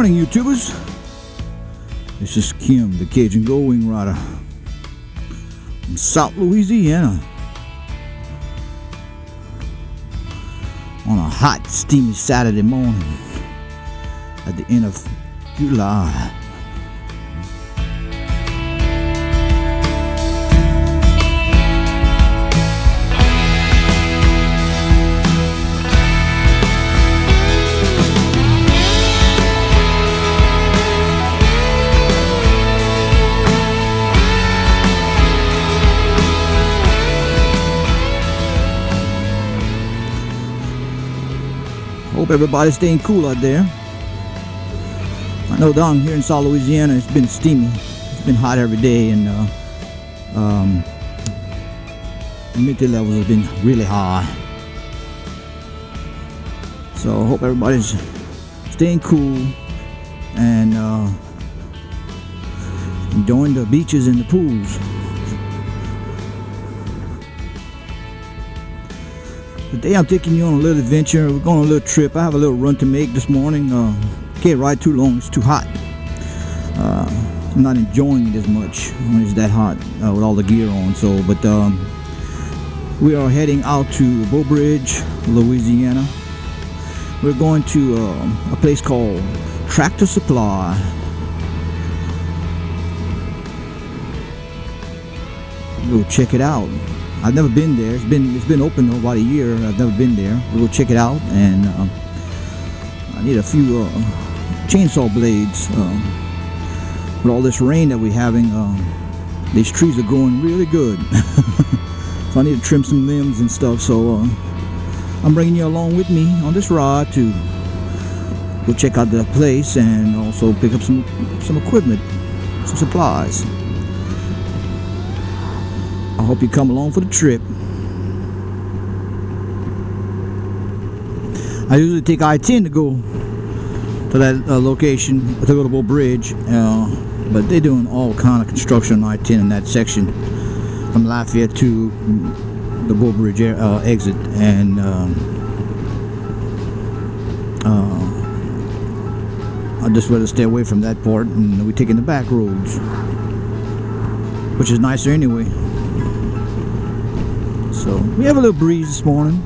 morning, YouTubers. This is Kim, the Cajun Goldwing rider from South Louisiana. On a hot, steamy Saturday morning at the end of July. Hope everybody's staying cool out there. I know down here in South Louisiana it's been steamy. It's been hot every day, and humidity levels have been really high. So I hope everybody's staying cool and enjoying the beaches and the pools. Today I'm taking you on a little adventure. We're going on a little trip. I have a little run to make this morning. Can't ride too long, it's too hot. I'm not enjoying it as much when it's that hot with all the gear on. So, but we are heading out to Breaux Bride, Louisiana. We're going to a place called Tractor Supply. We'll check it out. I've never been there. It's been open about a year. I've never been there. We'll check it out, and I need a few chainsaw blades. With all this rain that we're having, these trees are growing really good. So I need to trim some limbs and stuff. So I'm bringing you along with me on this ride to go check out the place and also pick up some equipment, some supplies. I hope you come along for the trip. I usually take I-10 to go to that location, to go to Breaux Bride, but they're doing all kind of construction on I-10 in that section from Lafayette to the Breaux Bride exit, and I'd just rather stay away from that part, and we're taking the back roads, which is nicer anyway. So we have a little breeze this morning.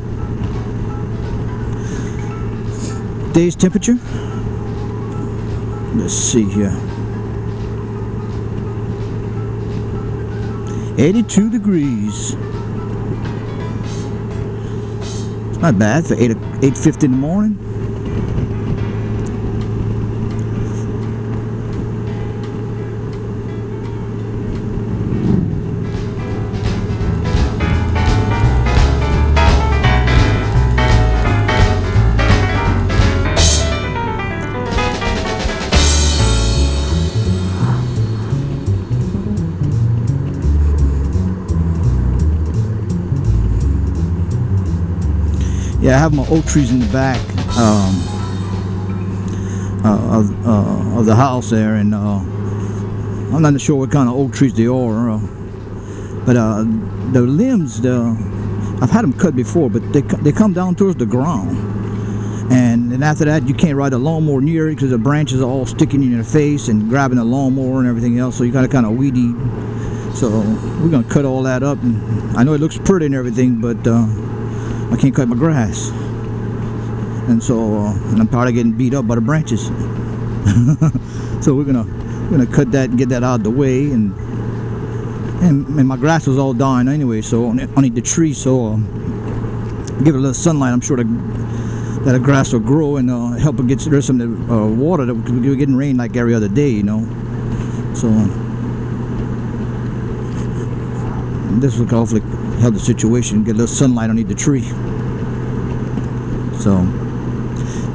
Today's temperature, let's see here, 82 degrees. It's not bad for 8:50 in the morning. Yeah, I have my oak trees in the back of the house there, and I'm not sure what kind of oak trees they are, but the limbs, I've had them cut before, but they come down towards the ground, and then after that you can't ride a lawnmower near it because the branches are all sticking in your face and grabbing the lawnmower and everything else, so you got to kind of weed eat. So we're gonna cut all that up, and I know it looks pretty and everything, but I can't cut my grass, and so and I'm tired of getting beat up by the branches. So we're gonna cut that and get that out of the way, and my grass was all dying anyway, so I need the tree, so give it a little sunlight. I'm sure that the grass will grow and help it get rid of some of the water that we're getting rain like every other day, you know. So this will hopefully help the situation, get a little sunlight underneath the tree. So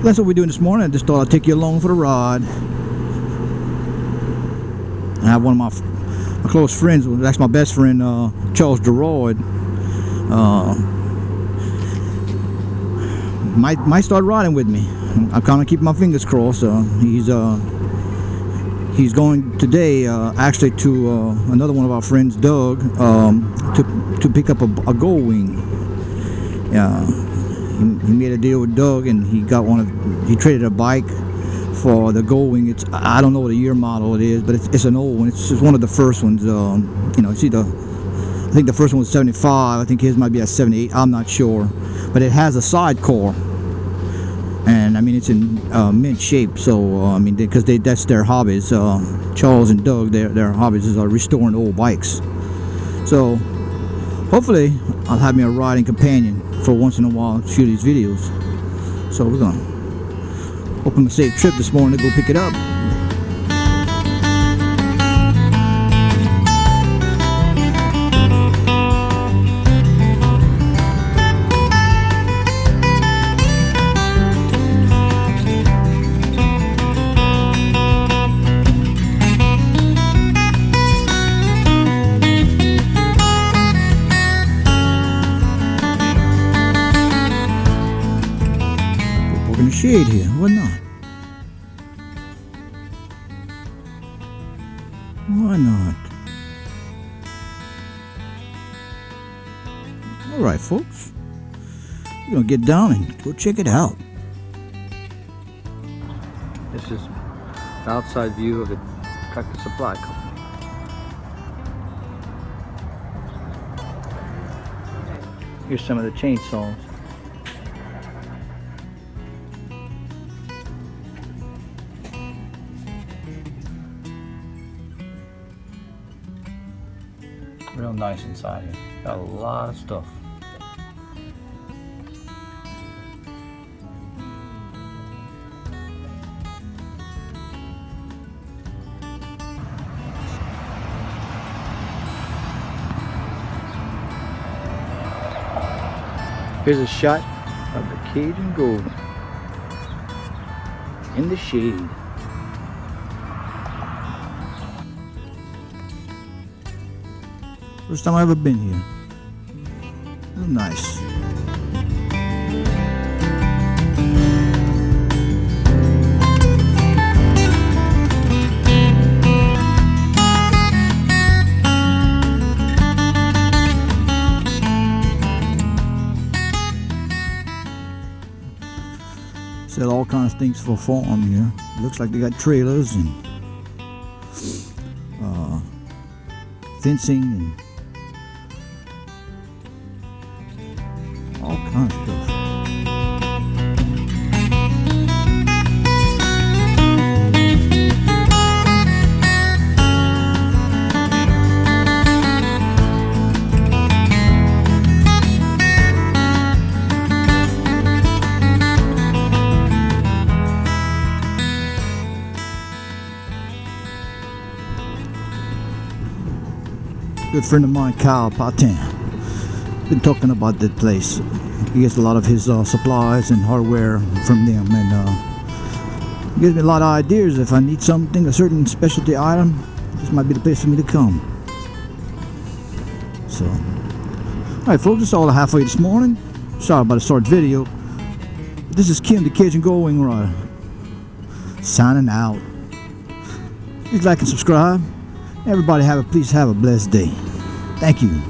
that's what we're doing this morning. I just thought I'd take you along for the ride. I have one of my close friends, that's my best friend, Charles Gerard. Might start riding with me. I'm kind of keeping my fingers crossed. He's going today actually to another one of our friends, Doug, to pick up a Goldwing. He made a deal with Doug, and he traded a bike for the Goldwing. It's, I don't know what the year model it is, but it's an old one. It's just one of the first ones. You know, see, I think the first one was 75. I think his might be at 78. I'm not sure, but it has a side core, and I mean it's in mint shape. So I mean, because that's their hobbies. Charles and Doug, their hobbies is restoring old bikes. So hopefully I'll have me a riding companion for once in a while to shoot these videos. So we're gonna hope I'm a safe trip this morning to go pick it up. In the shade here, why not? Why not? Alright folks, we're gonna get down and go check it out. This is the outside view of the Tractor Supply Company. Here's some of the chainsaws. Real nice inside here. Got a lot of stuff. Here's a shot of the Cajun Goldwing in the shade. First time I've ever been here. Real nice. Sell all kinds of things for a farm here. Looks like they got trailers and fencing and all kinds of stuff. Good friend of mine, Kyle Patin, been talking about that place. He gets a lot of his supplies and hardware from them, and gives me a lot of ideas. If I need something, a certain specialty item, this might be the place for me to come. So, alright folks, that's all I have for you this morning. Sorry about the short video. This is Kim, the Cajun Goldwing rider, signing out. Please like and subscribe. Everybody please have a blessed day. Thank you.